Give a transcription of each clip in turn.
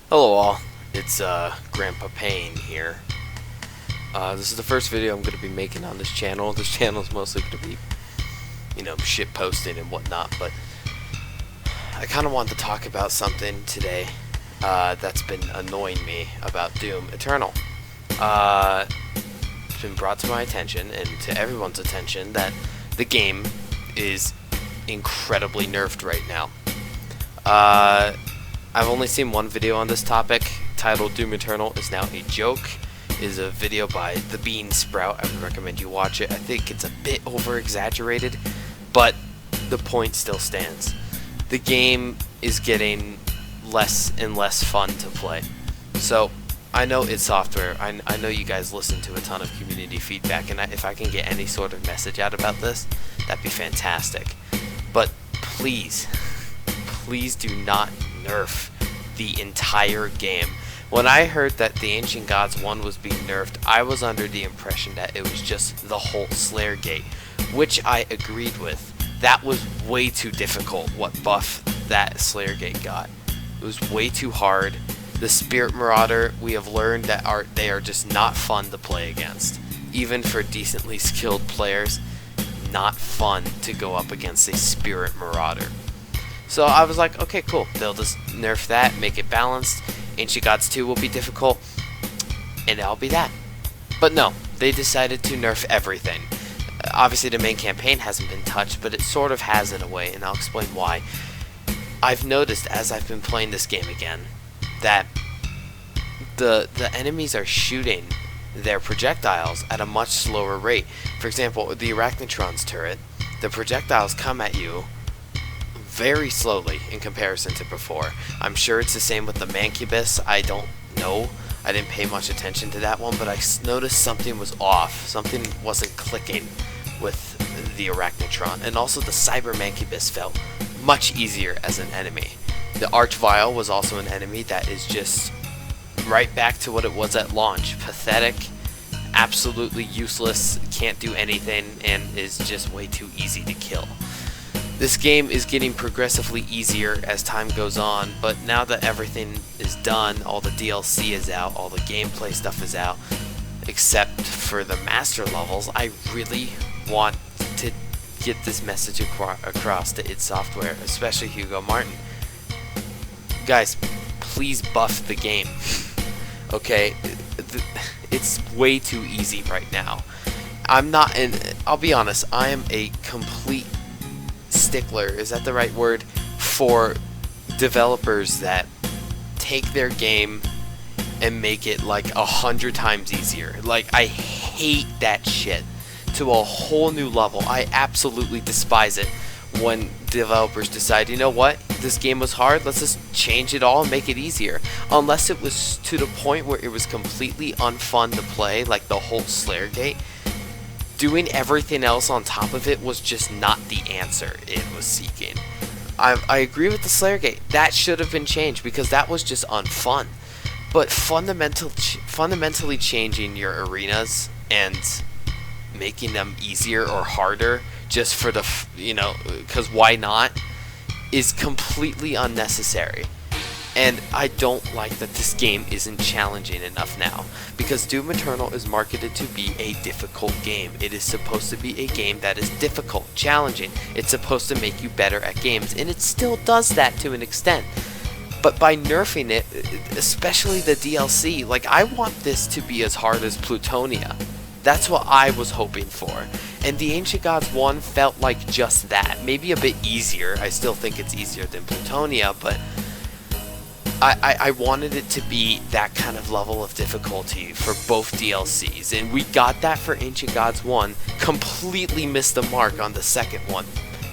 Hello all, it's Grandpa Payne here. This is the first video I'm going to be making on this channel. This channel is mostly going to be, shit posting and whatnot, but I kind of want to talk about something today that's been annoying me about Doom Eternal. It's been brought to my attention and to everyone's attention that the game is incredibly nerfed right now. I've only seen one video on this topic, titled Doom Eternal is now a joke. It is a video by The Bean Sprout. I would recommend you watch it. I think it's a bit over exaggerated, but the point still stands. The game is getting less and less fun to play. So I know it's software. I know you guys listen to a ton of community feedback, and if I can get any sort of message out about this, that'd be fantastic. But please do not nerf the entire game. When I heard that the Ancient Gods 1 was being nerfed, I was under the impression that it was just the whole Slayer Gate, which I agreed with. That was way too difficult, what buff that Slayer Gate got. It was way too hard. The Spirit Marauder, we have learned that they are just not fun to play against. Even for decently skilled players, not fun to go up against a Spirit Marauder. So I was like, okay, cool. They'll just nerf that, make it balanced. Ancient Gods 2 will be difficult, and that'll be that. But no, they decided to nerf everything. Obviously, the main campaign hasn't been touched, but it sort of has in a way, and I'll explain why. I've noticed as I've been playing this game again that the enemies are shooting their projectiles at a much slower rate. For example, the Arachnotron's turret, the projectiles come at you very slowly in comparison to before. I'm sure it's the same with the Mancubus. I don't know. I didn't pay much attention to that one, but I noticed something was off. Something wasn't clicking with the Arachnotron. And also the Cyber Mancubus felt much easier as an enemy. The Archvile was also an enemy that is just right back to what it was at launch. Pathetic, absolutely useless, can't do anything, and is just way too easy to kill. This game is getting progressively easier as time goes on, but now that everything is done, all the DLC is out, all the gameplay stuff is out, except for the master levels, I really want to get this message across to id Software, especially Hugo Martin. Guys, please buff the game. Okay? It's way too easy right now. I'll be honest, I am a complete stickler, is that the right word, for developers that take their game and make it like 100 times easier. Like, I hate that shit to a whole new level. I absolutely despise it when developers decide, you know what, this game was hard, let's just change it all and make it easier. Unless it was to the point where it was completely unfun to play, like the whole Slayer Gate. Doing everything else on top of it was just not the answer it was seeking. I agree with the Slayer Gate. That should have been changed because that was just unfun. But fundamentally changing your arenas and making them easier or harder just for the, because why not, is completely unnecessary. And I don't like that this game isn't challenging enough now, because Doom Eternal is marketed to be a difficult game. It is supposed to be a game that is difficult, challenging. It's supposed to make you better at games, and it still does that to an extent. But by nerfing it, especially the DLC, like, I want this to be as hard as Plutonia. That's what I was hoping for. And the Ancient Gods 1 felt like just that. Maybe a bit easier. I still think it's easier than Plutonia, but I wanted it to be that kind of level of difficulty for both DLCs, and we got that for Ancient Gods 1, completely missed the mark on the second one.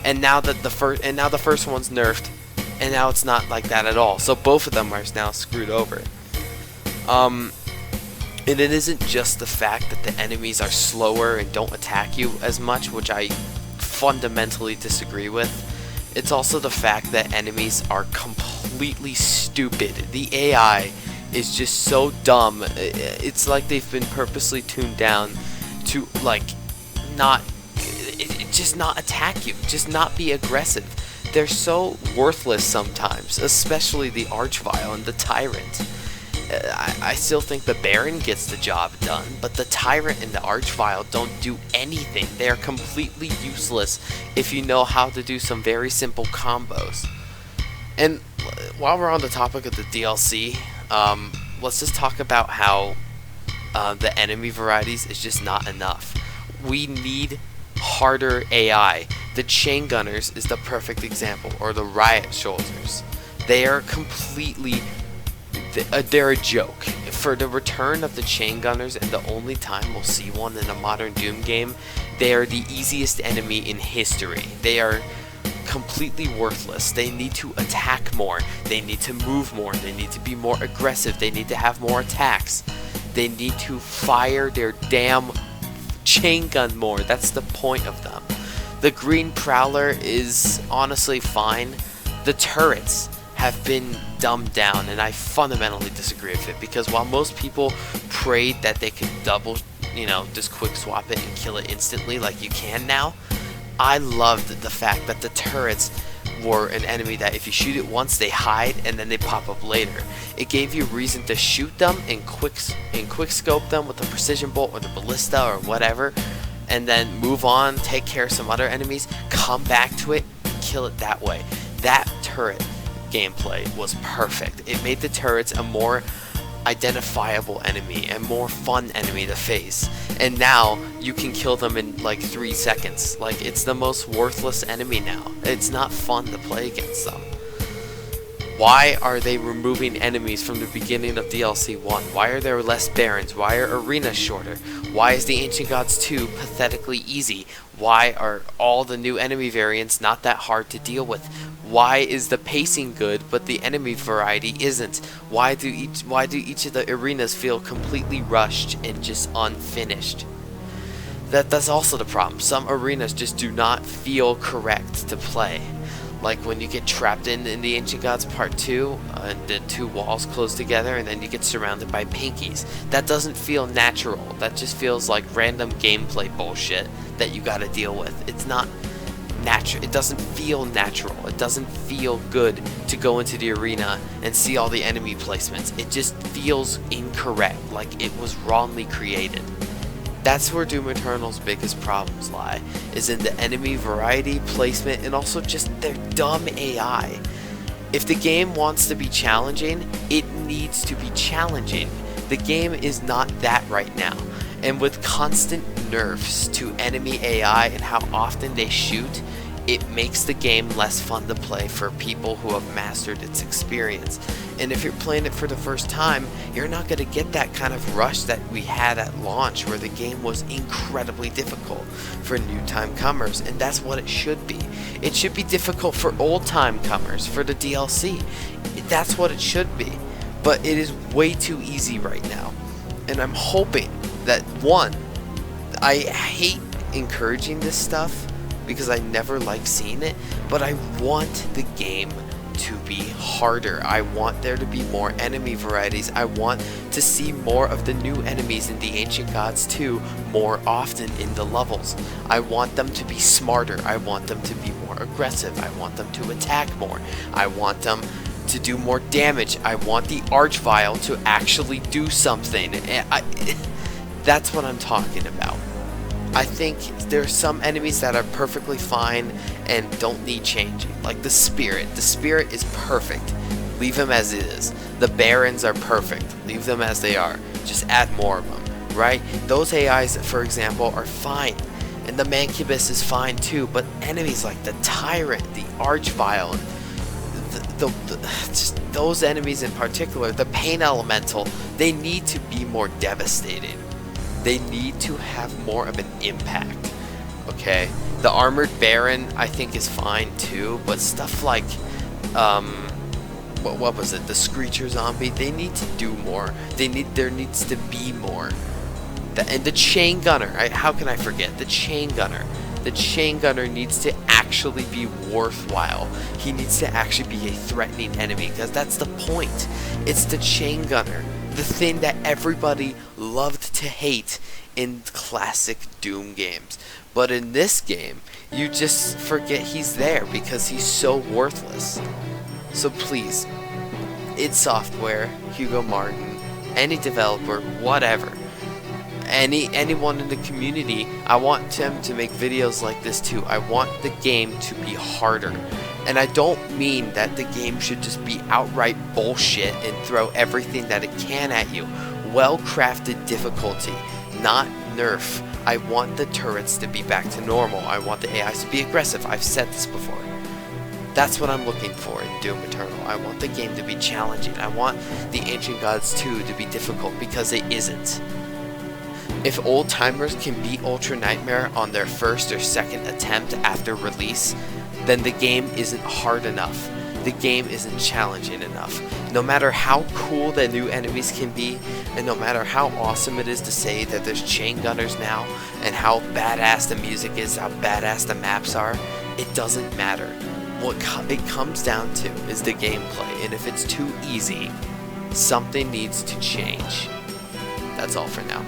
And now that the first one's nerfed, and now it's not like that at all. So both of them are now screwed over. And it isn't just the fact that the enemies are slower and don't attack you as much, which I fundamentally disagree with. It's also the fact that enemies are completely stupid. The AI is just so dumb. It's like they've been purposely tuned down to, like, just not attack you. Just not be aggressive. they're so worthless sometimes, especially the Archvile and the Tyrant. I still think the Baron gets the job done, but the Tyrant and the Archvile don't do anything. They are completely useless if you know how to do some very simple combos. And while we're on the topic of the DLC, let's just talk about how the enemy varieties is just not enough. We need harder AI. The Chain Gunners is the perfect example, or the Riot Soldiers. They are completely... they're a joke. For the return of the Chain Gunners, and the only time we'll see one in a modern Doom game, they are the easiest enemy in history. They are completely worthless. They need to attack more. They need to move more. They need to be more aggressive. They need to have more attacks. They need to fire their damn chain gun more. That's the point of them. The Green Prowler is honestly fine. The turrets have been dumbed down, and I fundamentally disagree with it, because while most people prayed that they could double, just quick swap it and kill it instantly like you can now, I loved the fact that the turrets were an enemy that if you shoot it once, they hide and then they pop up later. It gave you reason to shoot them and quick scope them with the precision bolt or the ballista or whatever, and then move on, take care of some other enemies, come back to it, kill it that way. That turret gameplay was perfect. It made the turrets a more identifiable enemy, a more fun enemy to face, and now you can kill them in like 3 seconds. Like, it's the most worthless enemy now. It's not fun to play against them. Why are they removing enemies from the beginning of DLC 1? Why are there less Barons? Why are arenas shorter? Why is the Ancient Gods 2 pathetically easy? Why are all the new enemy variants not that hard to deal with? Why is the pacing good but the enemy variety isn't? Why do each of the arenas feel completely rushed and just unfinished? That's also the problem. Some arenas just do not feel correct to play. Like when you get trapped in the Ancient Gods Part 2, and the two walls close together, and then you get surrounded by pinkies. That doesn't feel natural. That just feels like random gameplay bullshit that you gotta deal with. It's not natural. It doesn't feel natural. It doesn't feel good to go into the arena and see all the enemy placements. It just feels incorrect, like it was wrongly created. That's where Doom Eternal's biggest problems lie, is in the enemy variety, placement, and also just their dumb AI. If the game wants to be challenging, it needs to be challenging. The game is not that right now, and with constant nerfs to enemy AI and how often they shoot, it makes the game less fun to play for people who have mastered its experience. And if you're playing it for the first time, you're not going to get that kind of rush that we had at launch, where the game was incredibly difficult for new time comers, and that's what it should be. It should be difficult for old time comers, for the DLC. That's what it should be. But it is way too easy right now. And I'm hoping that, one, I hate encouraging this stuff, because I never like seeing it, but I want the game to be harder. I want there to be more enemy varieties. I want to see more of the new enemies in the Ancient Gods 2 more often in the levels. I want them to be smarter. I want them to be more aggressive. I want them to attack more. I want them to do more damage. I want the Archvile to actually do something. That's what I'm talking about. I think there are some enemies that are perfectly fine and don't need changing, like the Spirit. The Spirit is perfect. Leave him as it is. The Barons are perfect. Leave them as they are. Just add more of them, right? Those AIs, for example, are fine. And the Mancubus is fine too, but enemies like the Tyrant, the Archvile, just those enemies in particular, the Pain Elemental, they need to be more devastating. They need to have more of an impact, okay? The Armored Baron, I think, is fine too, but stuff like, what was it? The Screecher Zombie, they need to do more. There needs to be more. And the Chain Gunner, how can I forget? The Chain Gunner. The Chain Gunner needs to actually be worthwhile. He needs to actually be a threatening enemy, because that's the point. It's the Chain Gunner. The thing that everybody loved to hate in classic Doom games. But in this game, you just forget he's there because he's so worthless. So please, id Software, Hugo Martin, any developer, whatever, anyone in the community, I want them to make videos like this too. I want the game to be harder. And I don't mean that the game should just be outright bullshit and throw everything that it can at you. Well-crafted difficulty, not nerf. I want the turrets to be back to normal. I want the AIs to be aggressive. I've said this before. That's what I'm looking for in Doom Eternal. I want the game to be challenging. I want the Ancient Gods 2 to be difficult, because it isn't. If old timers can beat Ultra Nightmare on their first or second attempt after release, then the game isn't hard enough. The game isn't challenging enough. No matter how cool the new enemies can be, and no matter how awesome it is to say that there's chain gunners now, and how badass the music is, how badass the maps are, it doesn't matter. What it comes down to is the gameplay, and if it's too easy, something needs to change. That's all for now.